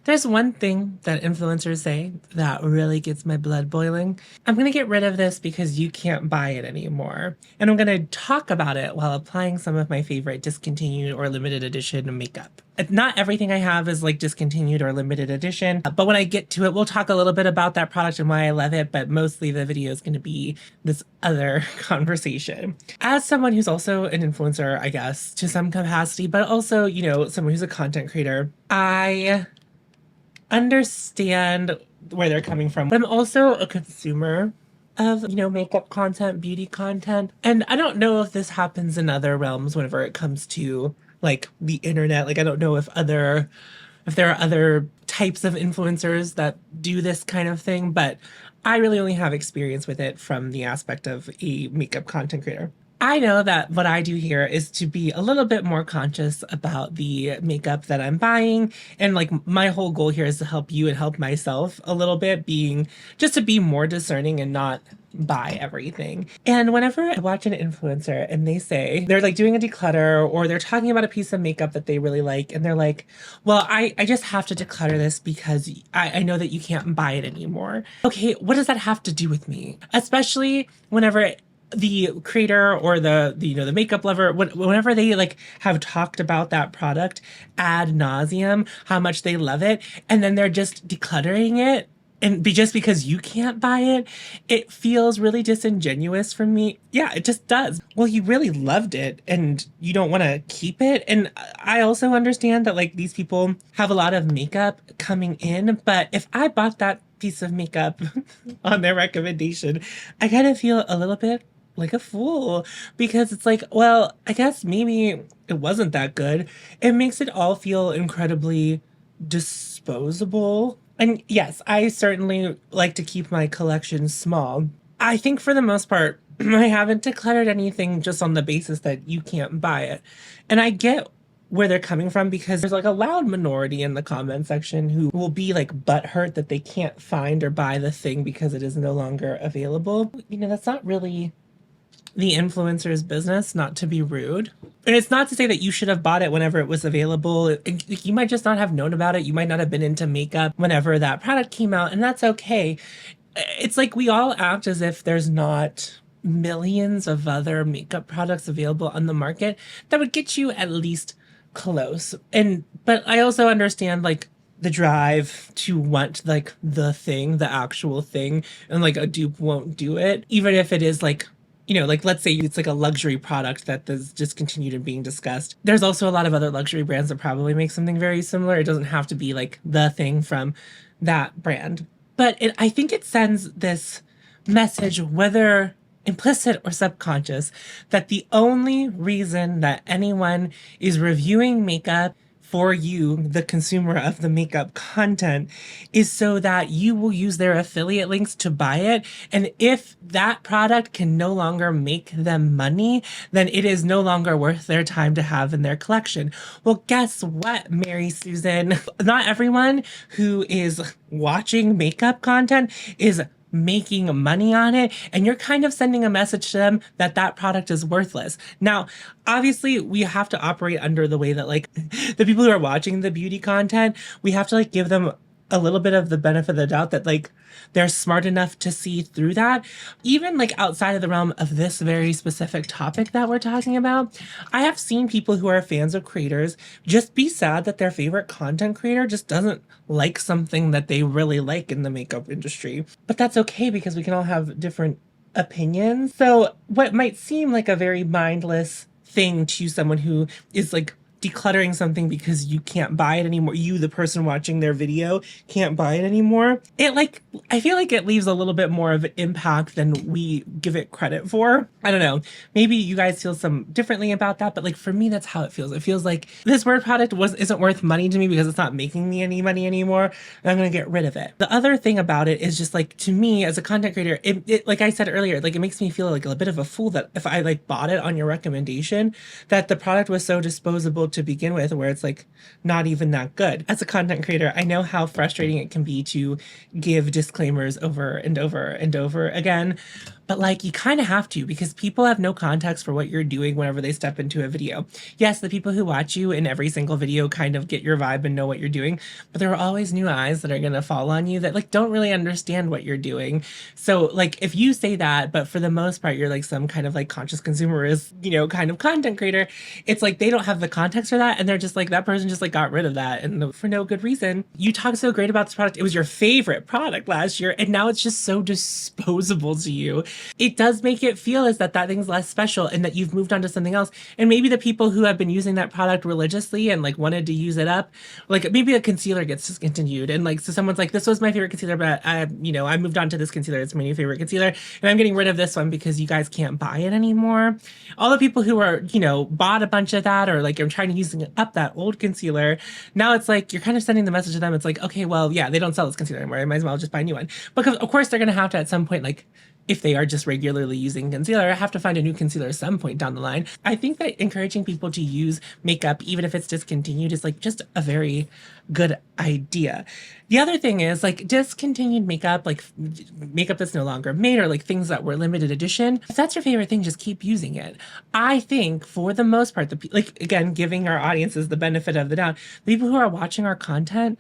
There's one thing that influencers say that really gets my blood boiling. I'm going to get rid of this because you can't buy it anymore. And I'm going to talk about it while applying some of my favorite discontinued or limited edition makeup. Not everything I have is like discontinued or limited edition, but when I get to it, we'll talk a little bit about that product and why I love it, but mostly the video is going to be this other conversation. As someone who's also an influencer, I guess, to some capacity, but also, you know, someone who's a content creator, I understand where they're coming from. But I'm also a consumer of, you know, makeup content, beauty content. And I don't know if this happens in other realms whenever it comes to like the internet. Like, I don't know if there are other types of influencers that do this kind of thing, but I really only have experience with it from the aspect of a makeup content creator. I know that what I do here is to be a little bit more conscious about the makeup that I'm buying. And like my whole goal here is to help you and help myself a little bit, being just to be more discerning and not buy everything. And whenever I watch an influencer and they say they're like doing a declutter or they're talking about a piece of makeup that they really like, and they're like, well, I just have to declutter this because I know that you can't buy it anymore. Okay, what does that have to do with me? Especially whenever the creator or the you know, the makeup lover, whenever they like have talked about that product ad nauseum, how much they love it, and then they're just decluttering it and just because you can't buy it, it feels really disingenuous for me. Yeah, it just does. Well, you really loved it and you don't want to keep it. And I also understand that like these people have a lot of makeup coming in, but if I bought that piece of makeup on their recommendation, I kind of feel a little bit like a fool, because it's like, well, I guess maybe it wasn't that good. It makes it all feel incredibly disposable. And yes, I certainly like to keep my collection small. I think for the most part, I haven't decluttered anything just on the basis that you can't buy it. And I get where they're coming from, because there's like a loud minority in the comment section who will be like butthurt that they can't find or buy the thing because it is no longer available. You know, that's not really the influencer's business, not to be rude. And it's not to say that you should have bought it whenever it was available. You might just not have known about it. You might not have been into makeup whenever that product came out, and that's okay. It's like we all act as if there's not millions of other makeup products available on the market that would get you at least close. But I also understand like the drive to want like the thing, the actual thing, and like a dupe won't do it, even if it is like, you know, like let's say it's like a luxury product that is discontinued and being discussed. There's also a lot of other luxury brands that probably make something very similar. It doesn't have to be like the thing from that brand. But I think it sends this message, whether implicit or subconscious, that the only reason that anyone is reviewing makeup for you, the consumer of the makeup content, is so that you will use their affiliate links to buy it. And if that product can no longer make them money, then it is no longer worth their time to have in their collection. Well, guess what, Mary Susan? Not everyone who is watching makeup content is making money on it, and you're kind of sending a message to them that that product is worthless. Now, obviously, we have to operate under the way that like the people who are watching the beauty content, we have to like give them a little bit of the benefit of the doubt that like they're smart enough to see through that. Even like outside of the realm of this very specific topic that we're talking about, I have seen people who are fans of creators just be sad that their favorite content creator just doesn't like something that they really like in the makeup industry. But that's okay, because we can all have different opinions. So what might seem like a very mindless thing to someone who is like decluttering something because you can't buy it anymore, you, the person watching their video, can't buy it anymore, it like, I feel like it leaves a little bit more of an impact than we give it credit for. I don't know, maybe you guys feel some differently about that, but like for me, that's how it feels. It feels like this word product isn't worth money to me because it's not making me any money anymore, and I'm gonna get rid of it. The other thing about it is just like, to me as a content creator, it like I said earlier, like it makes me feel like a bit of a fool that if I like bought it on your recommendation, that the product was so disposable to begin with, where it's like not even that good. As a content creator, I know how frustrating it can be to give disclaimers over and over and over again, but like you kind of have to because people have no context for what you're doing whenever they step into a video. Yes, the people who watch you in every single video kind of get your vibe and know what you're doing, but there are always new eyes that are going to fall on you that like don't really understand what you're doing. So like if you say that, but for the most part you're like some kind of like conscious consumerist, kind of content creator, it's like they don't have the context for that and they're just like that person just like got rid of that and for no good reason. You talk so great about this product. It was your favorite product last year and now it's just so disposable to you. It does make it feel as that thing's less special and that you've moved on to something else. And maybe the people who have been using that product religiously and like wanted to use it up, like maybe a concealer gets discontinued and like so someone's like, this was my favorite concealer, but I moved on to this concealer. It's my new favorite concealer and I'm getting rid of this one because you guys can't buy it anymore. All the people who are, bought a bunch of that or like are trying to use up that old concealer, now it's like you're kind of sending the message to them. It's like, okay, well, yeah, they don't sell this concealer anymore. I might as well just buy a new one. Because of course they're going to have to at some point, like if they are just regularly using concealer, have to find a new concealer at some point down the line. I think that encouraging people to use makeup, even if it's discontinued, is like just a very good idea. The other thing is like discontinued makeup, like makeup that's no longer made or like things that were limited edition. If that's your favorite thing, just keep using it. I think for the most part, like again, giving our audiences the benefit of the doubt, the people who are watching our content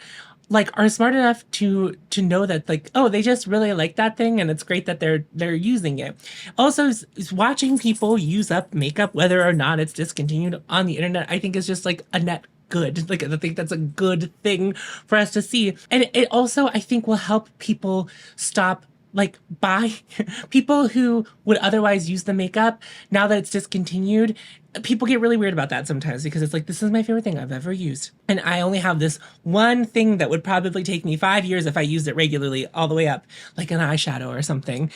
like are smart enough to know that like, oh, they just really like that thing and it's great that they're using it. Also, is watching people use up makeup, whether or not it's discontinued on the internet, I think is just like a net good. Like I think that's a good thing for us to see. And it also, I think, will help people stop like buy people who would otherwise use the makeup now that it's discontinued. People get really weird about that sometimes because it's like, this is my favorite thing I've ever used. And I only have this one thing that would probably take me 5 years if I used it regularly all the way up, like an eyeshadow or something.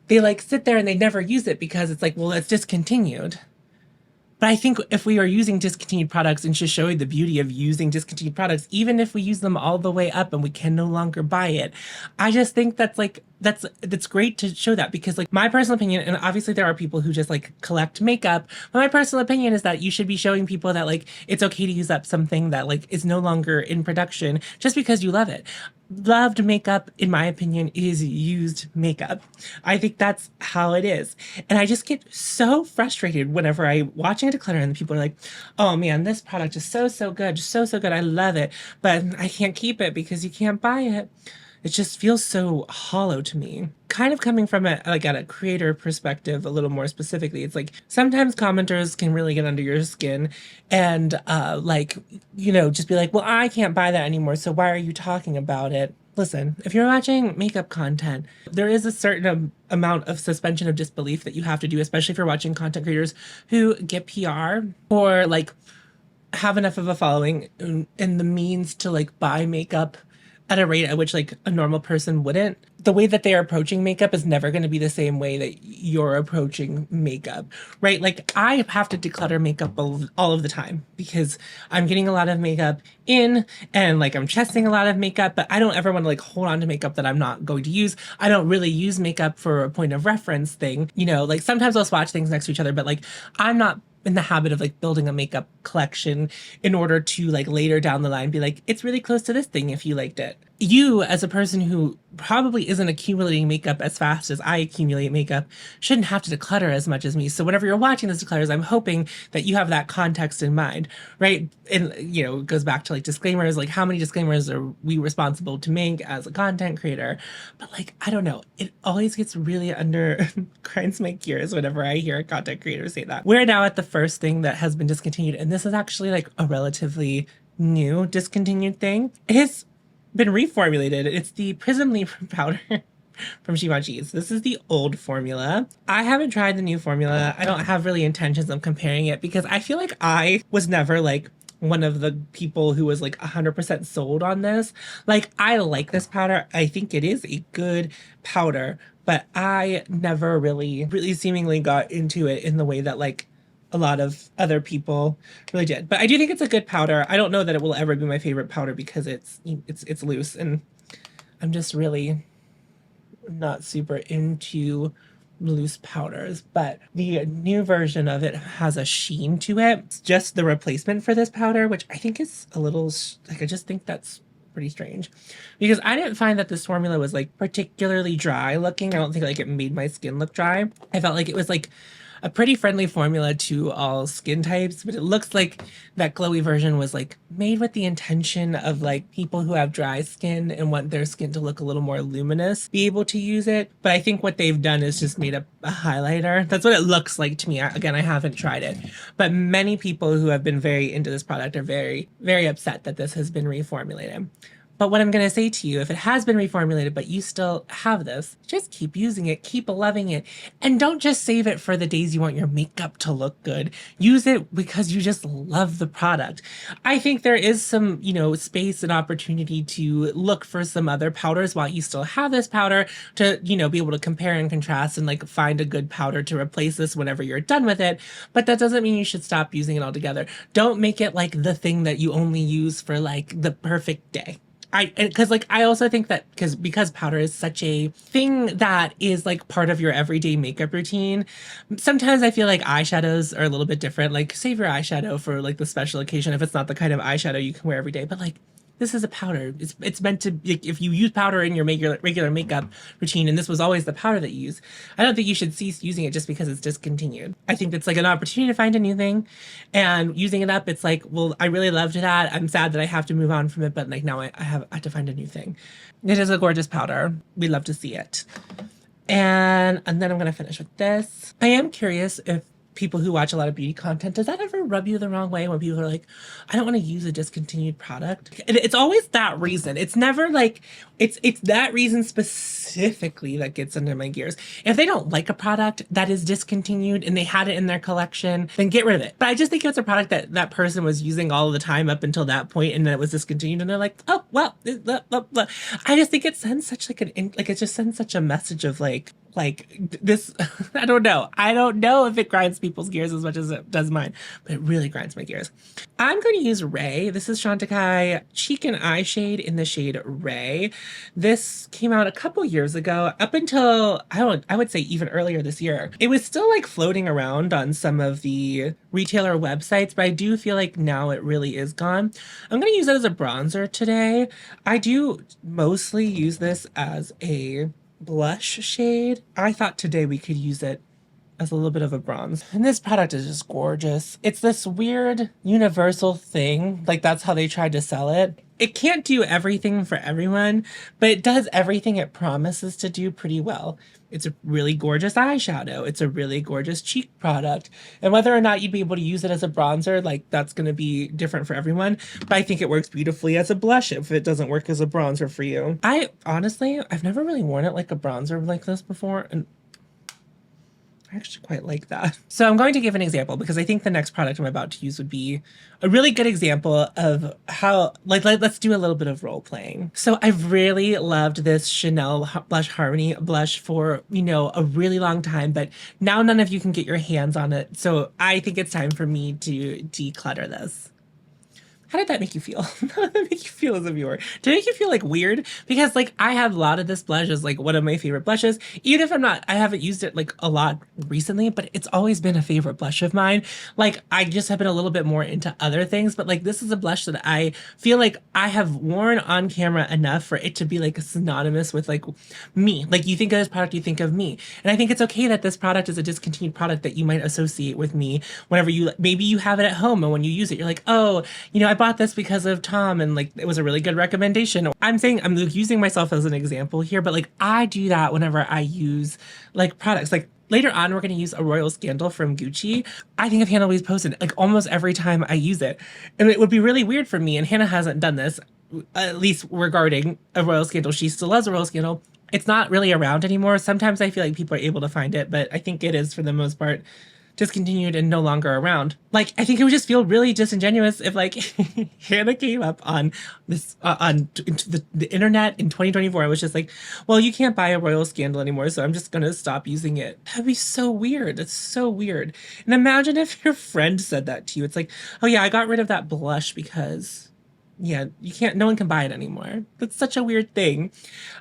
They like sit there and they never use it because it's like, well, it's discontinued. But I think if we are using discontinued products and just showing the beauty of using discontinued products, even if we use them all the way up and we can no longer buy it, I just think that's like, that's great to show that because like my personal opinion, and obviously there are people who just like collect makeup, but my personal opinion is that you should be showing people that like it's okay to use up something that like is no longer in production just because you love it. Loved makeup, in my opinion, is used makeup. I think that's how it is. And I just get so frustrated whenever I watching a declutter and people are like, oh man, this product is so good, so good. I love it, but I can't keep it because you can't buy it. It just feels so hollow to me. Kind of coming from at a creator perspective a little more specifically, it's like sometimes commenters can really get under your skin and just be like, well, I can't buy that anymore, so why are you talking about it? Listen, if you're watching makeup content, there is a certain amount of suspension of disbelief that you have to do, especially if you're watching content creators who get PR or like have enough of a following and the means to like buy makeup at a rate at which like a normal person wouldn't. The way that they are approaching makeup is never going to be the same way that you're approaching makeup, right? Like I have to declutter makeup all of the time because I'm getting a lot of makeup in and like I'm testing a lot of makeup, but I don't ever want to like hold on to makeup that I'm not going to use. I don't really use makeup for a point of reference thing, like sometimes I'll swatch things next to each other, but like I'm not in the habit of like building a makeup collection in order to like later down the line be like, it's really close to this thing if you liked it. You, as a person who probably isn't accumulating makeup as fast as I accumulate makeup, shouldn't have to declutter as much as me. So whenever you're watching this declutters, I'm hoping that you have that context in mind, right? And, it goes back to like disclaimers, like how many disclaimers are we responsible to make as a content creator? But like, I don't know, it always gets really grinds my gears whenever I hear a content creator say that. We're now at the first thing that has been discontinued, and this is actually like a relatively new discontinued thing. It's been reformulated. It's the Prism Libre powder from givenchy. This is the old formula. I haven't tried the new formula. I don't have really intentions of comparing it because I feel like I was never like one of the people who was like 100% sold on this. Like I like this powder. I think it is a good powder, but I never really seemingly got into it in the way that like a lot of other people really did. But I do think it's a good powder. I don't know that it will ever be my favorite powder because it's loose and I'm just really not super into loose powders. But the new version of it has a sheen to it. It's just the replacement for this powder, which I think is a little, like I just think that's pretty strange because I didn't find that this formula was like particularly dry looking. I don't think like it made my skin look dry. I felt like it was like a pretty friendly formula to all skin types, but it looks like that glowy version was like made with the intention of like people who have dry skin and want their skin to look a little more luminous be able to use it. But I think what they've done is just made a highlighter. That's what it looks like to me. Again, I haven't tried it, but many people who have been very into this product are very, very upset that this has been reformulated. But what I'm going to say to you, if it has been reformulated, but you still have this, just keep using it, keep loving it, and don't just save it for the days you want your makeup to look good. Use it because you just love the product. I think there is some, you know, space and opportunity to look for some other powders while you still have this powder to, you know, be able to compare and contrast and like find a good powder to replace this whenever you're done with it. But that doesn't mean you should stop using it altogether. Don't make it like the thing that you only use for like the perfect day. I also think that because powder is such a thing that is like part of your everyday makeup routine, sometimes I feel like eyeshadows are a little bit different. Like save your eyeshadow for like the special occasion if it's not the kind of eyeshadow you can wear every day. But like this is a powder. It's meant to, like, if you use powder in your regular makeup routine, and this was always the powder that you use, I don't think you should cease using it just because it's discontinued. I think it's like an opportunity to find a new thing, and using it up, it's like, well, I really loved that. I'm sad that I have to move on from it, but like now I have to find a new thing. It is a gorgeous powder. We love to see it. And then I'm going to finish with this. I am curious if people who watch a lot of beauty content, does that ever rub you the wrong way when people are like, I don't want to use a discontinued product? It's always that reason. It's never like, it's that reason specifically that gets under my gears. If they don't like a product that is discontinued and they had it in their collection, then get rid of it. But I just think it's a product that that person was using all the time up until that point, and then it was discontinued, and they're like, oh, well, blah, blah, blah. I just think it sends such like it just sends such a message of like this, I don't know if it grinds people's gears as much as it does mine, but it really grinds my gears. I'm going to use Ray. This is Chantecaille Cheek and Eye Shade in the shade Ray. This came out a couple years ago, up until, I would say even earlier this year. It was still like floating around on some of the retailer websites, but I do feel like now it really is gone. I'm going to use it as a bronzer today. I do mostly use this as a blush shade. I thought today we could use it as a little bit of a bronze. And this product is just gorgeous. It's this weird universal thing. Like that's how they tried to sell it. It can't do everything for everyone, but it does everything it promises to do pretty well. It's a really gorgeous eyeshadow. It's a really gorgeous cheek product. And whether or not you'd be able to use it as a bronzer, like that's going to be different for everyone. But I think it works beautifully as a blush if it doesn't work as a bronzer for you. I've never really worn it like a bronzer like this before. And I actually quite like that. So I'm going to give an example because I think the next product I'm about to use would be a really good example of how, like let's do a little bit of role playing. So I've really loved this Chanel Blush Harmony blush for, you know, a really long time, but now none of you can get your hands on it. So I think it's time for me to declutter this. How did that make you feel? How did that make you feel as a viewer? Did it make you feel like weird? Because like I have a lot of this blush as like one of my favorite blushes. Even if I haven't used it like a lot recently, but it's always been a favorite blush of mine. Like I just have been a little bit more into other things, but like this is a blush that I feel like I have worn on camera enough for it to be like synonymous with like me. Like you think of this product, you think of me. And I think it's okay that this product is a discontinued product that you might associate with me whenever maybe you have it at home, and when you use it, you're like, oh, you know, I bought this because of Tom and like it was a really good recommendation. I'm using myself as an example here, but like I do that whenever I use like products. Like later on, we're going to use a Royal Scandal from Gucci. I think of Hannah Louise Poston like almost every time I use it. And it would be really weird for me, and Hannah hasn't done this, at least regarding a Royal Scandal. She still loves a Royal Scandal. It's not really around anymore. Sometimes I feel like people are able to find it, but I think it is for the most part discontinued and no longer around. Like, I think it would just feel really disingenuous if like Hannah came up on this on the internet in 2024. I was just like, well, you can't buy a Royal Scandal anymore, so I'm just gonna stop using it. That'd be so weird. It's so weird. And imagine if your friend said that to you. It's like, oh yeah, I got rid of that blush because yeah, no one can buy it anymore. That's such a weird thing.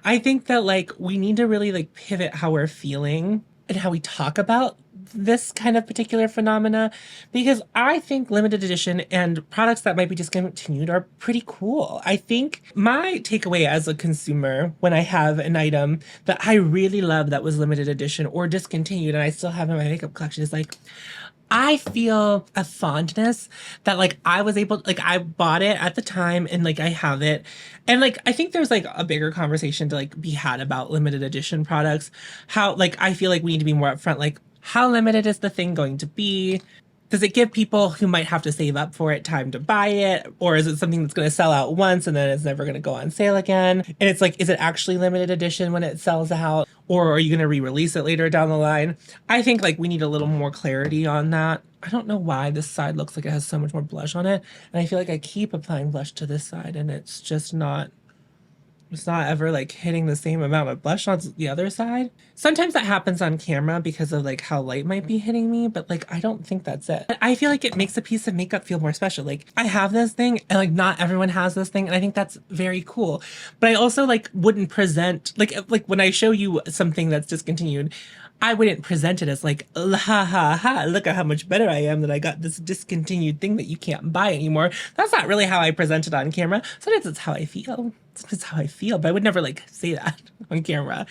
I think that like we need to really like pivot how we're feeling and how we talk about this kind of particular phenomena because I think limited edition and products that might be discontinued are pretty cool. I think my takeaway as a consumer when I have an item that I really love that was limited edition or discontinued and I still have in my makeup collection is like, I feel a fondness that like I was able, like I bought it at the time and like I have it. And like I think there's like a bigger conversation to like be had about limited edition products. How like I feel like we need to be more upfront, like how limited is the thing going to be? Does it give people who might have to save up for it time to buy it? Or is it something that's going to sell out once and then it's never going to go on sale again? And it's like, is it actually limited edition when it sells out? Or are you going to re-release it later down the line? I think like we need a little more clarity on that. I don't know why this side looks like it has so much more blush on it. And I feel like I keep applying blush to this side and it's just not, it's not ever like hitting the same amount of blush on the other side. Sometimes that happens on camera because of like how light might be hitting me, but like I don't think that's it. I feel like it makes a piece of makeup feel more special. Like I have this thing and like not everyone has this thing and I think that's very cool. But I also like wouldn't present like when I show you something that's discontinued, I wouldn't present it as like, ha ha ha, look at how much better I am that I got this discontinued thing that you can't buy anymore. That's not really how I present it on camera. Sometimes it's how I feel. Sometimes how I feel, but I would never like say that on camera.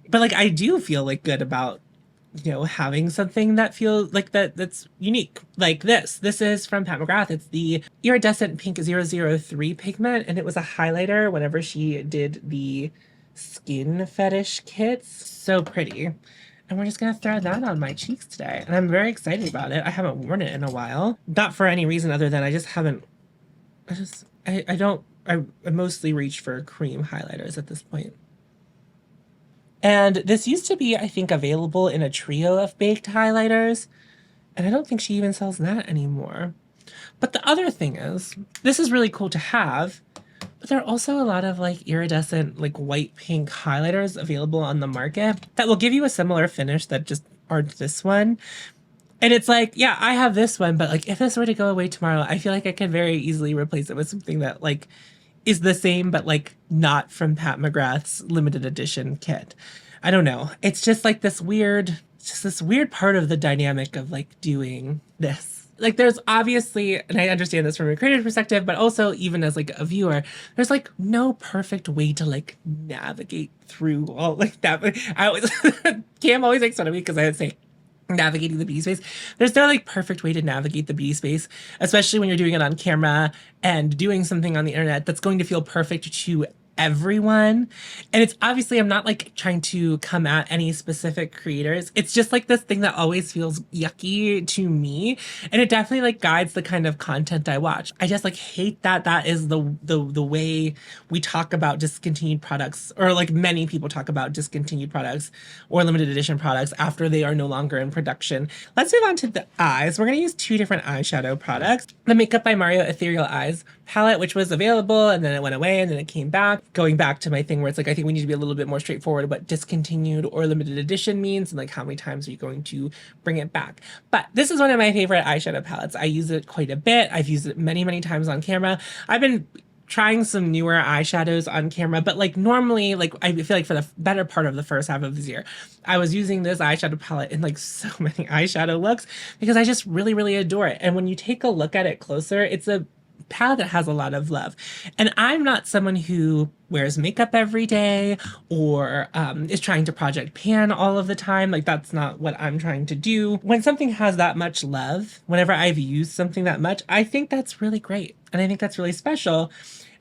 But like I do feel like good about, you know, having something that feels like that's unique. Like this. This is from Pat McGrath. It's the Iridescent Pink 003 pigment, and it was a highlighter whenever she did the skin fetish kits. So pretty. And we're just gonna throw that on my cheeks today. And I'm very excited about it. I haven't worn it in a while. Not for any reason other than I just haven't, I mostly reach for cream highlighters at this point. And this used to be, I think, available in a trio of baked highlighters. And I don't think she even sells that anymore. But the other thing is, this is really cool to have, but there are also a lot of like iridescent, like white pink highlighters available on the market that will give you a similar finish that just aren't this one. And it's like, yeah, I have this one, but like if this were to go away tomorrow, I feel like I could very easily replace it with something that like is the same, but like not from Pat McGrath's limited edition kit. I don't know. It's just like this weird, just this weird part of the dynamic of like doing this. Like there's obviously, and I understand this from a creative perspective, but also even as like a viewer, there's like no perfect way to like navigate through all like that. I always, Cam always makes fun of me because I would say navigating the beauty space. There's no like perfect way to navigate the beauty space, especially when you're doing it on camera and doing something on the internet that's going to feel perfect to everyone. And it's obviously, I'm not like trying to come at any specific creators. It's just like this thing that always feels yucky to me. And it definitely like guides the kind of content I watch. I just like hate that that is the way we talk about discontinued products, or like many people talk about discontinued products or limited edition products after they are no longer in production. Let's move on to the eyes. We're going to use two different eyeshadow products. The Makeup by Mario Ethereal Eyes palette, which was available and then it went away and then it came back. Going back to my thing where it's like, I think we need to be a little bit more straightforward about what discontinued or limited edition means and like how many times are you going to bring it back. But this is one of my favorite eyeshadow palettes. I use it quite a bit. I've used it many, many times on camera. I've been trying some newer eyeshadows on camera, but like normally, like I feel like for the better part of the first half of this year, I was using this eyeshadow palette in like so many eyeshadow looks because I just really, really adore it. And when you take a look at it closer, it's a palette that has a lot of love. And I'm not someone who wears makeup every day or is trying to project pan all of the time. Like that's not what I'm trying to do. When something has that much love, whenever I've used something that much, I think that's really great. And I think that's really special.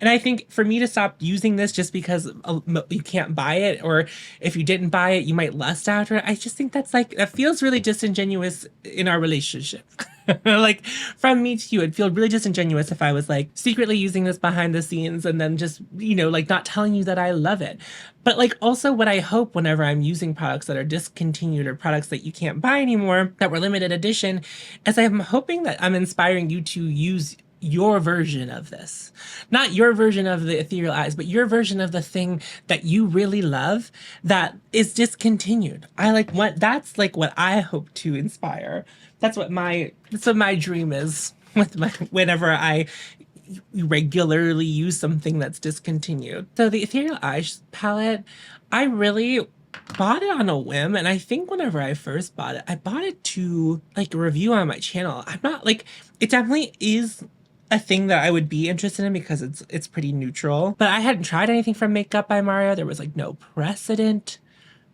And I think for me to stop using this just because you can't buy it, or if you didn't buy it, you might lust after it, I just think that's like, that feels really disingenuous in our relationship. Like from me to you, it'd feel really disingenuous if I was like secretly using this behind the scenes and then just, you know, like not telling you that I love it. But like also what I hope whenever I'm using products that are discontinued or products that you can't buy anymore, that were limited edition, is I'm hoping that I'm inspiring you to use your version of this. Not your version of the Ethereal Eyes, but your version of the thing that you really love that is discontinued. I like what, that's like what I hope to inspire. That's what my dream is with my, whenever I regularly use something that's discontinued. So the Ethereal Eyes palette, I really bought it on a whim, and I think whenever I first bought it, I bought it to like review on my channel. I'm not like, it definitely is a thing that I would be interested in because it's pretty neutral. But I hadn't tried anything from Makeup by Mario. There was like no precedent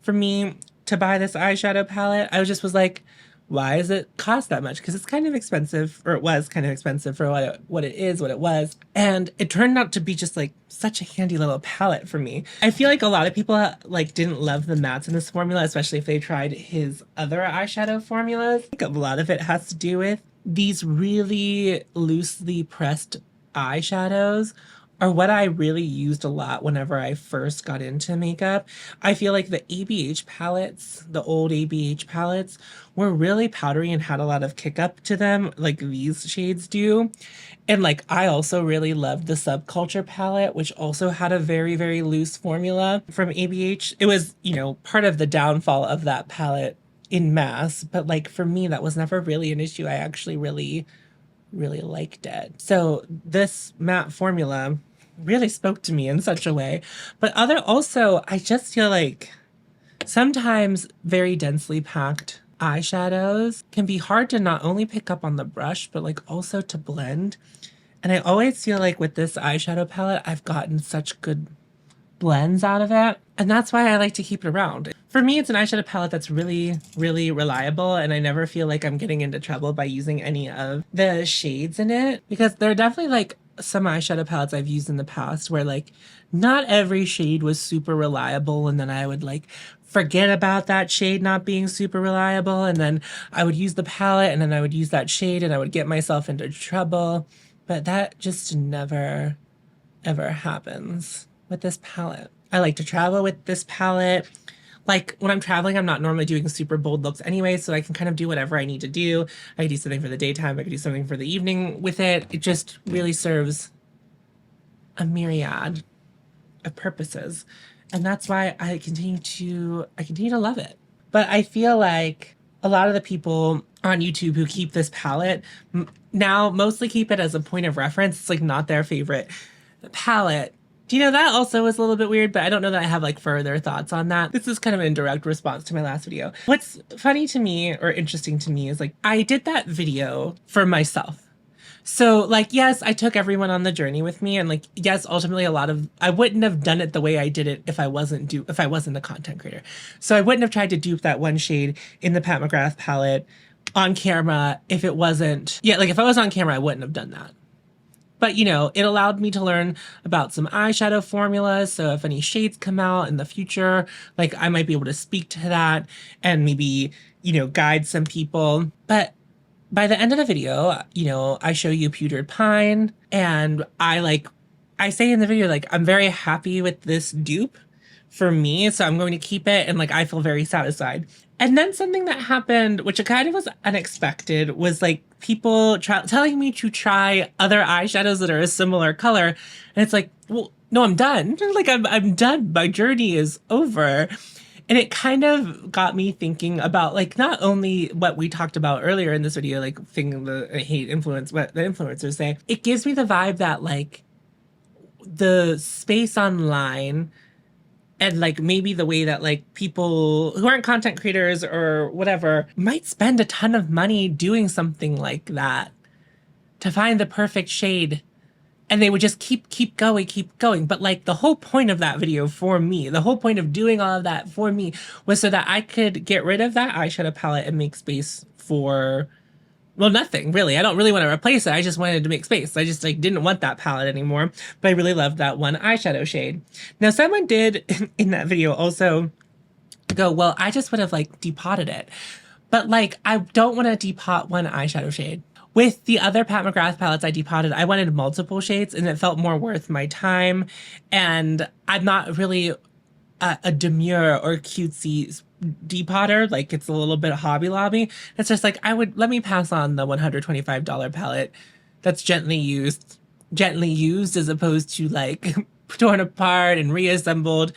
for me to buy this eyeshadow palette. I just was like, why does it cost that much? Because it's kind of expensive, or it was kind of expensive for what it was. And it turned out to be just like such a handy little palette for me. I feel like a lot of people like didn't love the mattes in this formula, especially if they tried his other eyeshadow formulas. I think a lot of it has to do with these really loosely pressed eyeshadows are what I really used a lot whenever I first got into makeup. I feel like the ABH palettes, the old ABH palettes, were really powdery and had a lot of kick up to them, like these shades do. And like, I also really loved the Subculture palette, which also had a very, very loose formula from ABH. It was, you know, part of the downfall of that palette in mass, but like for me, that was never really an issue. I actually really liked it. So this matte formula really spoke to me in such a way. But also, I just feel like sometimes very densely packed eyeshadows can be hard to not only pick up on the brush, but like also to blend. And I always feel like with this eyeshadow palette, I've gotten such good blends out of it. And that's why I like to keep it around. For me, it's an eyeshadow palette that's really, really reliable, and I never feel like I'm getting into trouble by using any of the shades in it, because there are definitely like some eyeshadow palettes I've used in the past where like not every shade was super reliable, and then I would like forget about that shade not being super reliable, and then I would use the palette and then I would use that shade and I would get myself into trouble. But that just never, ever happens with this palette. I like to travel with this palette. Like when I'm traveling, I'm not normally doing super bold looks anyway, so I can kind of do whatever I need to do. I can do something for the daytime, I can do something for the evening with it. It just really serves a myriad of purposes. And that's why I continue to love it. But I feel like a lot of the people on YouTube who keep this palette now mostly keep it as a point of reference. It's like not their favorite palette. Do you know, that also was a little bit weird, but I don't know that I have like further thoughts on that. This is kind of an indirect response to my last video. What's funny to me or interesting to me is like, I did that video for myself. So like, yes, I took everyone on the journey with me, and like, yes, ultimately I wouldn't have done it the way I did it if I wasn't a content creator. So I wouldn't have tried to dupe that one shade in the Pat McGrath palette on camera if it wasn't, yeah, like if I was on camera, I wouldn't have done that. But, you know, it allowed me to learn about some eyeshadow formulas. So if any shades come out in the future, like I might be able to speak to that and maybe, you know, guide some people. But by the end of the video, you know, I show you Pewtered Pine, and I say in the video, like, I'm very happy with this dupe for me. So I'm going to keep it, and like, I feel very satisfied. And then something that happened, which kind of was unexpected, was like people telling me to try other eyeshadows that are a similar color. And it's like, well, no, I'm done. Like, I'm done. My journey is over. And it kind of got me thinking about like not only what we talked about earlier in this video, like I hate influence, what the influencers say. It gives me the vibe that like the space online and like maybe the way that like people who aren't content creators or whatever might spend a ton of money doing something like that to find the perfect shade. And they would just keep going. But like the whole point of that video for me, the whole point of doing all of that for me was so that I could get rid of that eyeshadow palette and make space for, well, nothing really. I don't really want to replace it. I just wanted to make space. I just like didn't want that palette anymore. But I really loved that one eyeshadow shade. Now someone did in that video also go, well, I just would have like depotted it. But like, I don't want to depot one eyeshadow shade. With the other Pat McGrath palettes I depotted, I wanted multiple shades, and it felt more worth my time. And I'm not really a demure or cutesy depotter. Like, it's a little bit Hobby Lobby. It's just like, let me pass on the $125 palette that's gently used as opposed to like torn apart and reassembled.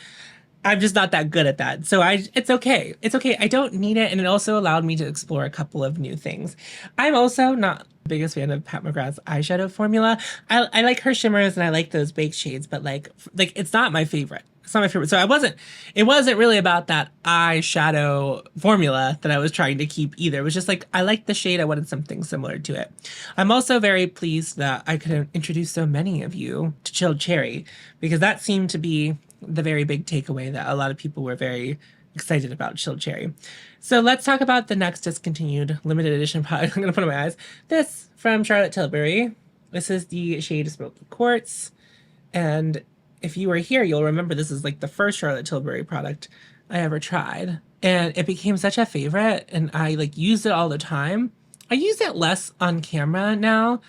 I'm just not that good at that. So it's okay. It's okay. I don't need it. And it also allowed me to explore a couple of new things. I'm also not the biggest fan of Pat McGrath's eyeshadow formula. I like her shimmers and I like those baked shades, but like it's not my favorite. It's not my favorite. So it wasn't really about that eyeshadow formula that I was trying to keep either. It was just like, I liked the shade. I wanted something similar to it. I'm also very pleased that I could introduce so many of you to Chilled Cherry, because that seemed to be the very big takeaway, that a lot of people were very excited about Chilled Cherry. So let's talk about the next discontinued limited edition product. I'm going to put on my eyes. This from Charlotte Tilbury. This is the shade Smokey Quartz. And if you were here, you'll remember this is like the first Charlotte Tilbury product I ever tried. And it became such a favorite, and I like used it all the time. I use it less on camera now,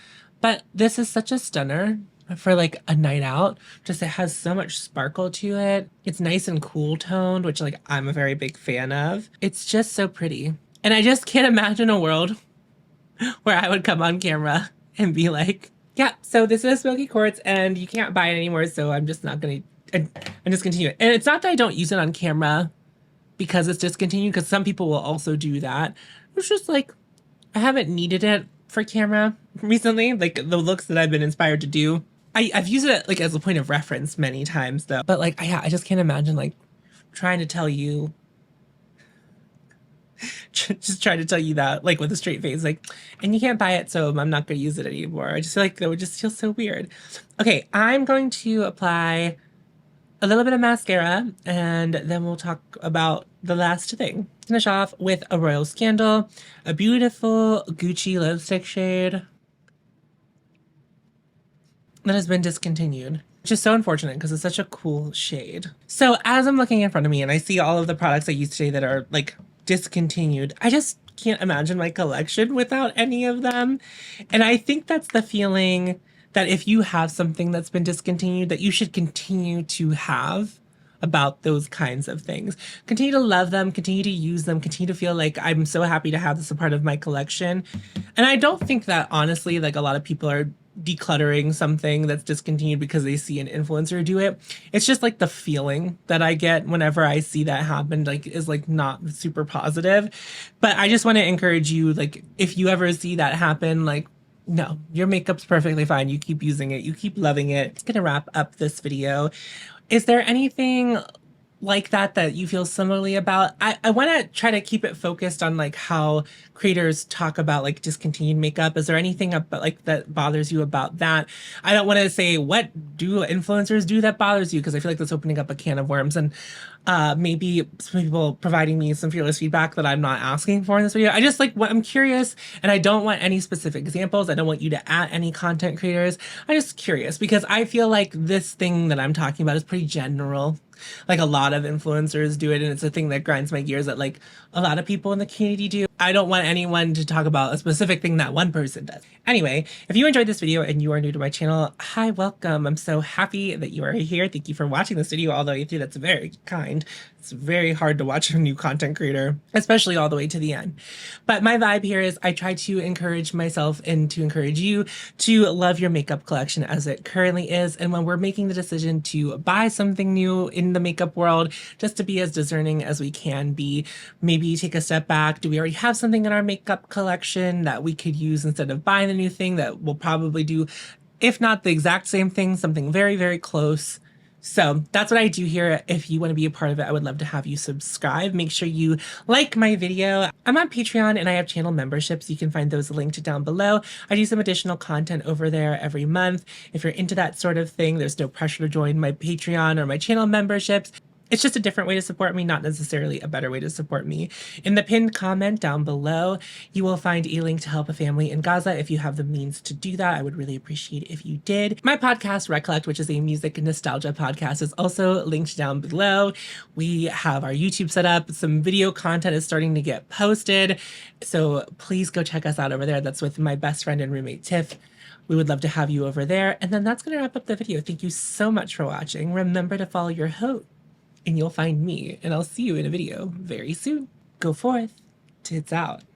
but this is such a stunner for like a night out. Just it has so much sparkle to it. It's nice and cool toned, which like I'm a very big fan of. It's just so pretty. And I just can't imagine a world where I would come on camera and be like, yeah, so this is Smokey Quartz and you can't buy it anymore, so I'm just not going to, I'm just continue it. And it's not that I don't use it on camera because it's discontinued, because some people will also do that. It's just like, I haven't needed it for camera recently, like the looks that I've been inspired to do. I've used it like as a point of reference many times though. But like, I just can't imagine like trying to tell you, just trying to tell you that like with a straight face, like, and you can't buy it, so I'm not going to use it anymore. I just feel like that would just feel so weird. Okay, I'm going to apply a little bit of mascara and then we'll talk about the last thing. Finish off with a Royal Scandal, a beautiful Gucci lipstick shade that has been discontinued, which is so unfortunate because it's such a cool shade. So as I'm looking in front of me and I see all of the products I used today that are like discontinued, I just can't imagine my collection without any of them. And I think that's the feeling that if you have something that's been discontinued, that you should continue to have about those kinds of things. Continue to love them, continue to use them, continue to feel like I'm so happy to have this a part of my collection. And I don't think that honestly, like a lot of people are decluttering something that's discontinued because they see an influencer do it. It's just like the feeling that I get whenever I see that happen, like is like not super positive. But I just want to encourage you, like if you ever see that happen, like no, your makeup's perfectly fine. You keep using it. You keep loving it. It's gonna wrap up this video. Is there anything like that you feel similarly about? I want to try to keep it focused on like how creators talk about like discontinued makeup. Is there anything about like that bothers you about that? I don't want to say what do influencers do that bothers you, because I feel like that's opening up a can of worms, and maybe some people providing me some fearless feedback that I'm not asking for in this video. I just like I'm curious, and I don't want any specific examples. I don't want you to at any content creators. I'm just curious because I feel like this thing that I'm talking about is pretty general. Like a lot of influencers do it, and it's a thing that grinds my gears that like a lot of people in the community do. I don't want anyone to talk about a specific thing that one person does. Anyway, if you enjoyed this video and you are new to my channel, hi, welcome. I'm so happy that you are here. Thank you for watching this video all the way through. That's very kind. It's very hard to watch a new content creator, especially all the way to the end. But my vibe here is I try to encourage myself and to encourage you to love your makeup collection as it currently is. And when we're making the decision to buy something new in the makeup world, just to be as discerning as we can be, maybe take a step back. Do we already have something in our makeup collection that we could use instead of buying a new thing that will probably do, if not the exact same thing, something very, very close? So that's what I do here. If you want to be a part of it, I would love to have you subscribe. Make sure you like my video. I'm on Patreon and I have channel memberships. You can find those linked down below. I do some additional content over there every month. If you're into that sort of thing, there's no pressure to join my Patreon or my channel memberships. It's just a different way to support me, not necessarily a better way to support me. In the pinned comment down below, you will find a link to help a family in Gaza. If you have the means to do that, I would really appreciate it if you did. My podcast, Recollect, which is a music nostalgia podcast, is also linked down below. We have our YouTube set up. Some video content is starting to get posted. So please go check us out over there. That's with my best friend and roommate, Tiff. We would love to have you over there. And then that's going to wrap up the video. Thank you so much for watching. Remember to follow your hope, and you'll find me, and I'll see you in a video very soon. Go forth, tits out.